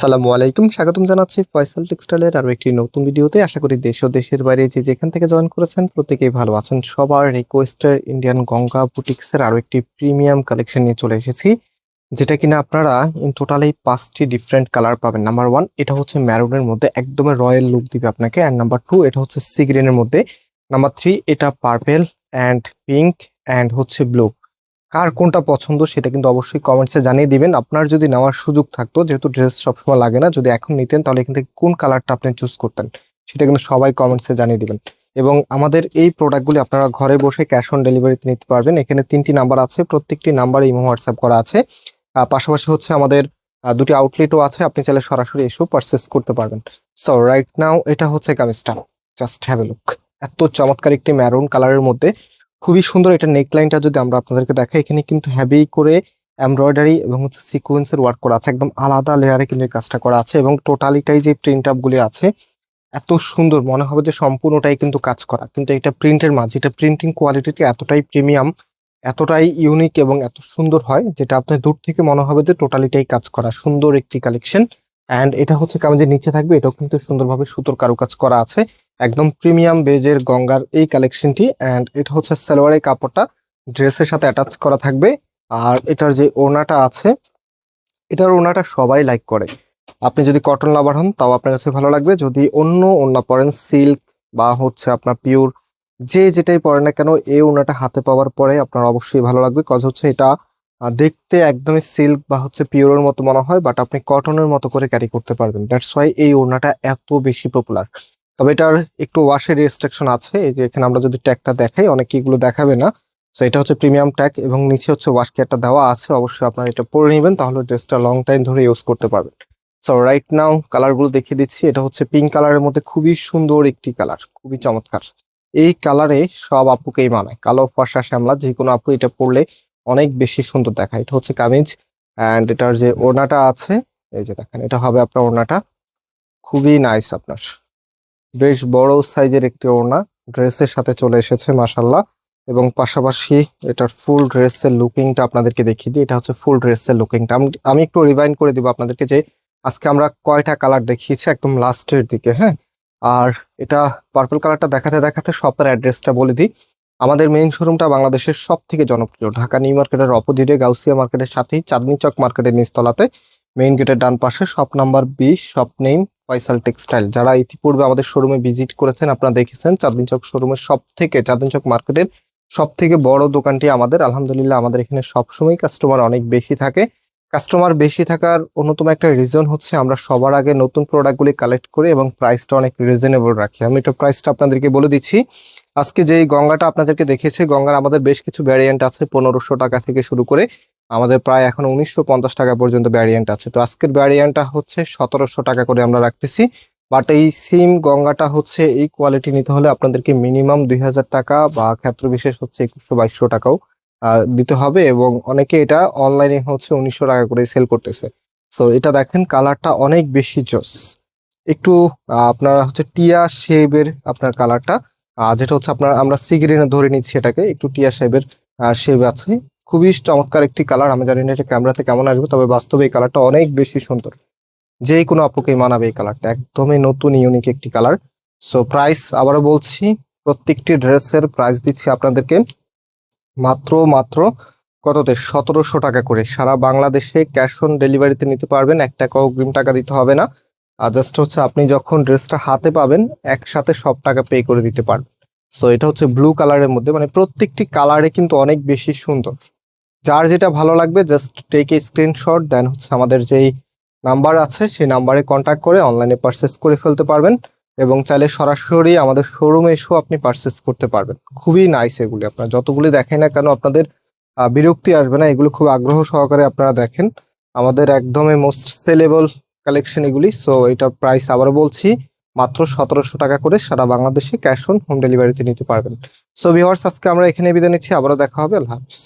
আসসালামু আলাইকুম, স্বাগতম জানাচ্ছি ফয়সাল টেক্সটাইলের আরো একটি নতুন ভিডিওতে। আশা করি দেশ ও দেশের বাইরে যে যেখান থেকে জয়েন করেছেন প্রত্যেকেই ভালো আছেন। সবার রিকোয়েস্টের ইন্ডিয়ান গঙ্গা বুটিক্সের আরো একটি প্রিমিয়াম কালেকশন নিয়ে চলে এসেছি, যেটা কিনা আপনারা ইন টোটালি 5টি ডিফারেন্ট কালার পাবেন। নাম্বার 1 এটা হচ্ছে ম্যারুনের মধ্যে, একদম রয়্যাল লুক দিবে আপনাকে। অ্যান্ড নাম্বার 2 এটা হচ্ছে সি গ্রিনের মধ্যে। নাম্বার 3 এটা পার্পেল অ্যান্ড পিঙ্ক অ্যান্ড হচ্ছে ব্লু। কার কোনটা পছন্দ সেটা কিন্তু অবশ্যই কমেন্টসে জানিয়ে দিবেন। আপনার যদি নেওয়ার সুযোগ থাকতো, যেহেতু ড্রেস সবসময় লাগে না, যদি এখন নিতেন তাহলে এখান থেকে কোন কালারটা আপনি চুজ করতেন সেটা কিন্তু সবাই কমেন্টসে জানিয়ে দিবেন। এবং আমাদের এই প্রোডাক্টগুলি আপনারা ঘরে বসে ক্যাশ অন ডেলিভারিতে নিতে পারবেন। এখানে 3টি নাম্বার আছে, প্রত্যেকটি নাম্বারে ইমো হোয়াটসঅ্যাপ করা আছে। পাশাপাশি হচ্ছে আমাদের দুটি আউটলেটও আছে, আপনি চাইলে সরাসরি এসেও পারচেস করতে পারবেন। সো রাইট নাও এটা হচ্ছে কামিজটা, জাস্ট হ্যাভ এ লুক। এত চমৎকার একটি ম্যারুন কালারের মধ্যে, খুবই সুন্দর। এটা নেকলাইনটা যদি আমরা আপনাদেরকে দেখাই, এখানে কিন্তু হেভি করে এমব্রয়ডারি এবং হচ্ছে সিকোয়েন্সের ওয়ার্ক করা আছে, একদম আলাদা লেয়ারে কিন্তু এই কাজটা করা আছে। এবং টোটালিটাই যে প্রিন্ট আপ গুলি আছে এত সুন্দর, মনে হবে যে সম্পূর্ণটাই কিন্তু কাজ করা। কিন্তু এটা প্রিন্টের মাঝে, এটা প্রিন্টিং কোয়ালিটিটা এতটাই প্রিমিয়াম, এতটাই ইউনিক এবং এত সুন্দর হয়, যেটা আপনার দূর থেকে মনে হবে যে টোটালিটাই কাজ করা। সুন্দর একটি কালেকশন। অ্যান্ড এটা হচ্ছে কামিজের নিচে থাকবে, এটাও কিন্তু সুন্দরভাবে সুতোর কারুকাজ করা আছে, একদম প্রিমিয়াম বেজের গঙ্গার এই কালেকশনটি। অ্যান্ড এটা হচ্ছে সালোয়ারের কাপড়টা ড্রেসের সাথে অ্যাটাচ করা থাকবে। আর এটার যে ওড়নাটা আছে, এটার ওড়নাটা সবাই লাইক করে। আপনি যদি কটন লাভার হন তাও আপনার কাছে ভালো লাগবে। যদি অন্য ওড়না পরেন, সিল্ক বা হচ্ছে আপনার পিওর, যে যেটাই পরে না কেন, এই ওড়নাটা হাতে পাওয়ার পরে আপনার অবশ্যই ভালো লাগবে। কজ হচ্ছে এটা দেখতে একদমই সিল্ক বা হচ্ছে পিওরের মতো মনে হয়, বাট আপনি কটনের মতো করে ক্যারি করতে পারবেন। দ্যাটস ওয়াই এই ওড়নাটা এত বেশি পপুলার। তবে এটার একটু ওয়াশের রেস্ট্রিকশন আছে। এই যে এখানে আমরা যদি ট্যাগটা দেখাই, অনেকে এগুলো দেখাবে না। সো এটা হচ্ছে প্রিমিয়াম ট্যাগ এবং নিচে হচ্ছে ওয়াশ কেয়ারটা দেওয়া আছে। অবশ্যই আপনারা এটা পরে নেবেন, তাহলে ড্রেসটা লং টাইম ধরে ইউজ করতে পারবেন। সো রাইট নাও কালারগুলো দেখিয়ে দিচ্ছি। এটা হচ্ছে পিঙ্ক কালারের মধ্যে, খুবই সুন্দর একটি কালার, খুবই চমৎকার। এই কালারে সব আপুকেই মানায়, কালো ফর্সা শ্যামলা যে কোনো আপু এটা পরলে অনেক বেশি সুন্দর দেখায়। এটা হচ্ছে কামিজ। অ্যান্ড এটার যে ওড়নাটা আছে, এই যে দেখেন, এটা হবে আপনার ওড়নাটা, খুবই নাইস। আপনার বেশ বড় সাইজের একটি ওড়না ড্রেসের সাথে চলে এসেছে, মাশাল্লাহ। এবং পাশাপাশি এটার ফুল ড্রেসের লুকিংটা আপনাদেরকে দেখিয়ে দিই। এটা হচ্ছে ফুল ড্রেসের লুকিংটা। আমি একটু রিভাইন্ড করে দিব আপনাদেরকে যে আজকে আমরা কয়টা কালার দেখিয়েছি একদম লাস্টের দিকে, হ্যাঁ। আর এটা পার্পল কালারটা দেখাতে দেখাতে শপের অ্যাড্রেসটা বলে দিই। আমাদের মেইন শোরুমটা বাংলাদেশের সব থেকে জনপ্রিয় ঢাকা নিউ মার্কেটের অপোজিটে, গাউসিয়া মার্কেটের সাথেই, চাঁদনি চক মার্কেটের নিচতলাতে, মেইন গেটের ডান পাশে, shop number 20, shop name Faisal textile. যারা ইতিপূর্বে আমাদের শোরুমে ভিজিট করেছেন আপনারা দেখেছেন, চাঁদনি চক শোরুমের চাঁদনি চক মার্কেটের সব থেকে বড় দোকানটি আমাদের। আলহামদুলিল্লাহ আমাদের এখানে সবসময় কাস্টমার অনেক বেশি থাকে। কাস্টমার বেশি থাকার অন্যতম একটা রিজন হচ্ছে আমরা সবার আগে নতুন প্রোডাক্টগুলি কালেক্ট করি এবং প্রাইসটা অনেক রিজনেবল রাখি। আমি এটা প্রাইসটা আপনাদেরকে বলে দিচ্ছি। আজকে যেই গঙ্গাটা আপনাদেরকে দেখেছি, গঙ্গার আমাদের বেশ কিছু ভ্যারিয়েন্ট আছে, 1500 টাকা থেকে শুরু করে আমাদের প্রায় এখন 1950 টাকা পর্যন্ত ভ্যারিয়েন্ট আছে। তো আজকের ভ্যারিয়েন্টটা হচ্ছে 1700 টাকা করে আমরা রাখতেছি। বাট এই সিম গঙ্গাটা হচ্ছে এই কোয়ালিটি নিতে হলে আপনাদেরকে মিনিমাম 2000 টাকা বা ক্ষেত্র বিশেষ হচ্ছে 2100-2200 টাকাও দিতে হবে। এবং অনেকে এটা অনলাইনে হচ্ছে 1900 টাকা করে সেল করতেছে। সো এটা দেখেন, কালারটা অনেক বেশি জোস। একটু আপনারা হচ্ছে টিয়া শেপের আপনার কালারটা, যেটা হচ্ছে আপনার আমরা সিগ্রিনে ধরে নিচ্ছি, এটাকে একটু টিয়া শেপের শেপ আছে। খুবই চমৎকার একটি কালার। আমি জানি না এটা ক্যামেরাতে কেমন আসবে, তবে বাস্তবে এই কালারটা অনেক বেশি সুন্দর। যে কোনো আপুকে মানাবে এই কালারটা, একদমই নতুন ইউনিক একটি কালার। সো প্রাইস আবারও বলছি, প্রত্যেকটি ড্রেসের প্রাইস দিচ্ছি আপনাদেরকে মাত্র মাত্র কততে, 1700 টাকা করে। সারা বাংলাদেশে ক্যাশ অন ডেলিভারিতে নিতে পারবেন, 1 টাকাও অগ্রিম টাকা দিতে হবে না। আর জাস্ট হচ্ছে আপনি যখন ড্রেসটা হাতে পাবেন একসাথে সব টাকা পে করে দিতে পারবেন। সো এটা হচ্ছে ব্লু কালারের মধ্যে, মানে প্রত্যেকটি কালারে কিন্তু অনেক বেশি সুন্দর। যার যেটা ভালো লাগবে জাস্ট টেক এ স্ক্রিনশট, দেন হচ্ছে আমাদের যেই নাম্বার আছে সেই নাম্বারে কন্ট্যাক্ট করে অনলাইনে পারচেস করে ফেলতে পারবেন। এবং চাইলে সরাসরি আমাদের শোরুমে এসেও আপনি পারচেস করতে পারবেন। খুবই নাইস এগুলি, আপনার যতগুলি দেখাই না কেন আপনাদের বিরক্তি আসবে না। এগুলো খুব আগ্রহ সহকারে আপনারা দেখেন, আমাদের একদমই মোস্ট সেলেবল কালেকশন এগুলি। সো এটার প্রাইস আবারও বলছি, মাত্র 1700 টাকা করে, সারা বাংলাদেশে ক্যাশ অন হোম ডেলিভারিতে নিতে পারবেন। সো ভিউয়ার্স, আজকে আমরা এখানে বিদায় নিচ্ছি, আবারও দেখা হবে। আল্লাহ হাফিজ।